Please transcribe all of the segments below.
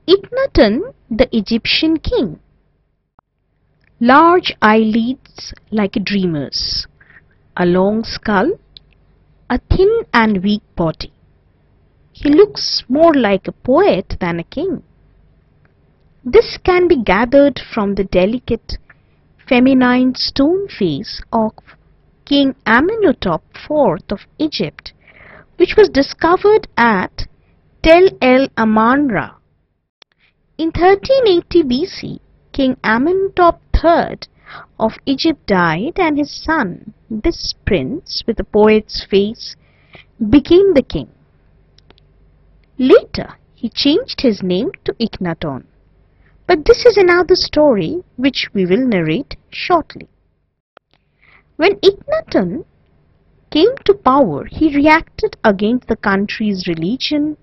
Ikhanaton, the Egyptian king. Large eyelids like a dreamer's, a long skull, a thin and weak body. He looks more like a poet than a king. This can be gathered from the delicate, feminine stone face of King Amenhotep IV of Egypt, which was discovered at Tel el Amarna. In 1380 BC, King Amenhotep III of Egypt died, and his son, this prince with a poet's face, became the king. Later, he changed his name to Ikhanaton. But this is another story which we will narrate shortly. When Ikhanaton came to power, he reacted against the country's religion,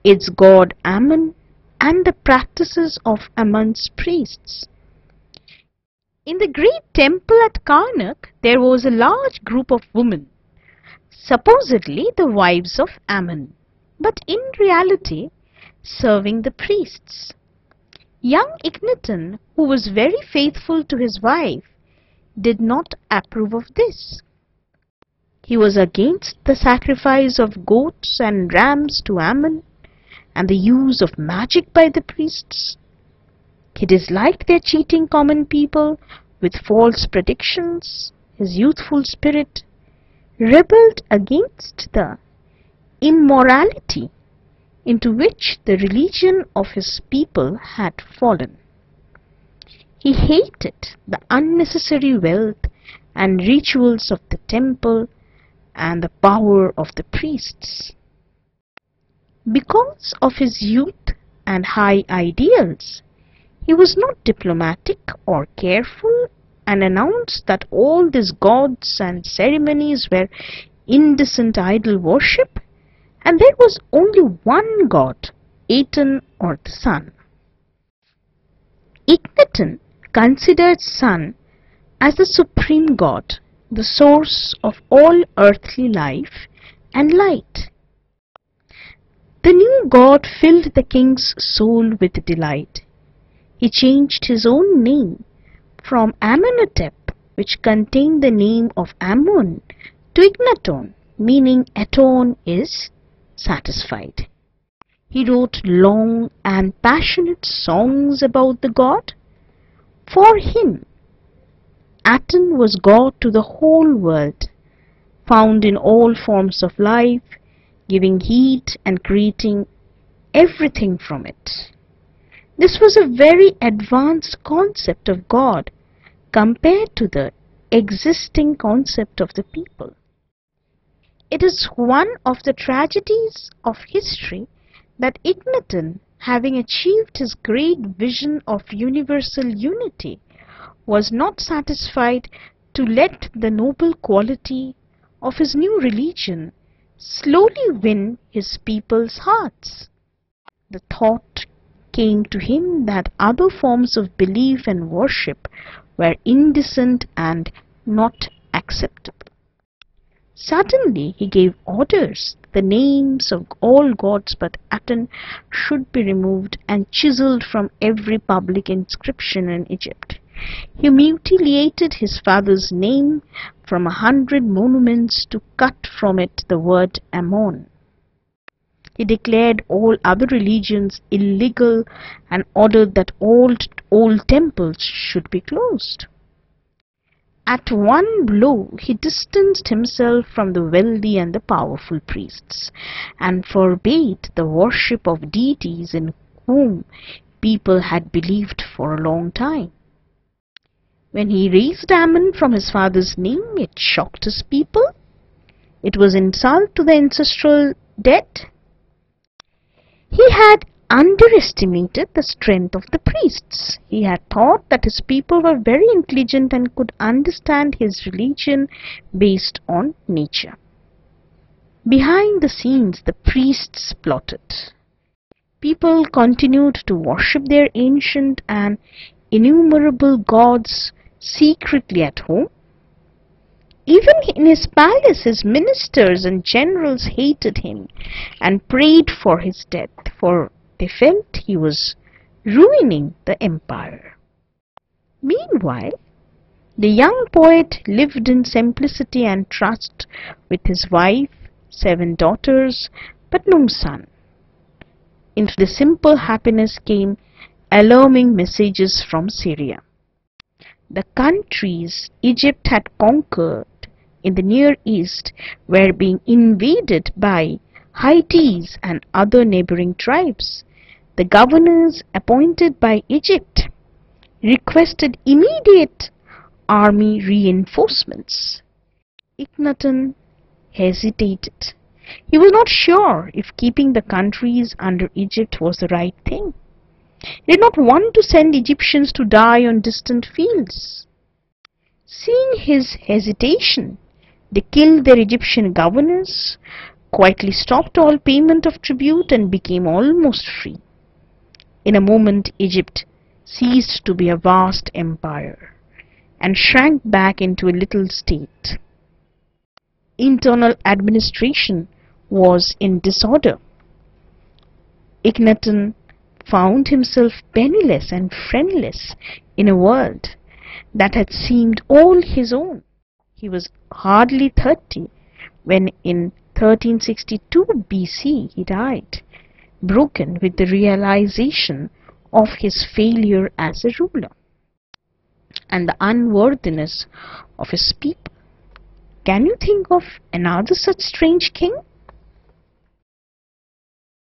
its god Ammon, and the practices of Ammon's priests. In the great temple at Karnak, there was a large group of women, supposedly the wives of Ammon, but in reality serving the priests. Young Ikhanaton, who was very faithful to his wife, did not approve of this. He was against the sacrifice of goats and rams to Ammon and the use of magic by the priests. He disliked their cheating common people with false predictions. His youthful spirit rebelled against the immorality into which the religion of his people had fallen. He hated the unnecessary wealth and rituals of the temple and the power of the priests. Because of his youth and high ideals, he was not diplomatic or careful and announced that all these gods and ceremonies were indecent idol worship, and there was only one god, Aten, or the sun. Ikhanaton considered sun as the supreme god, the source of all earthly life and light. The new god filled the king's soul with delight. He changed his own name from Amenhotep, which contained the name of Ammon, to Ikhanaton, meaning Aton is satisfied. He wrote long and passionate songs about the god. For him, Aten was God to the whole world, found in all forms of life, giving heat and creating everything from it. This was a very advanced concept of God compared to the existing concept of the people. It is one of the tragedies of history that Ikhanaton, having achieved his great vision of universal unity, was not satisfied to let the noble quality of his new religion slowly win his people's hearts. The thought came to him that other forms of belief and worship were indecent and not acceptable. Suddenly he gave orders. The names of all gods but Aten should be removed and chiseled from every public inscription in Egypt. He mutilated his father's name from 100 monuments to cut from it the word Ammon. He declared all other religions illegal and ordered that all old temples should be closed. At one blow, he distanced himself from the wealthy and the powerful priests, and forbade the worship of deities in whom people had believed for a long time. When he raised Ammon from his father's name, it shocked his people. It was insult to the ancestral dead. He had underestimated the strength of the priests. He had thought that his people were very intelligent and could understand his religion based on nature. Behind the scenes, the priests plotted. People continued to worship their ancient and innumerable gods secretly at home. Even in his palace, his ministers and generals hated him and prayed for his death, for They felt he was ruining the empire. Meanwhile, the young poet lived in simplicity and trust with his wife, 7 daughters, but no son. Into the simple happiness came alarming messages from Syria. The countries Egypt had conquered in the Near East were being invaded by Hittites and other neighboring tribes. The governors appointed by Egypt requested immediate army reinforcements. Ikhanaton hesitated. He was not sure if keeping the countries under Egypt was the right thing. He did not want to send Egyptians to die on distant fields. Seeing his hesitation, they killed their Egyptian governors, quietly stopped all payment of tribute, and became almost free. In a moment, Egypt ceased to be a vast empire and shrank back into a little state. Internal administration was in disorder. Ikhanaton found himself penniless and friendless in a world that had seemed all his own. He was hardly 30 when in 1362 BC he died, broken with the realization of his failure as a ruler and the unworthiness of his people. Can you think of another such strange king?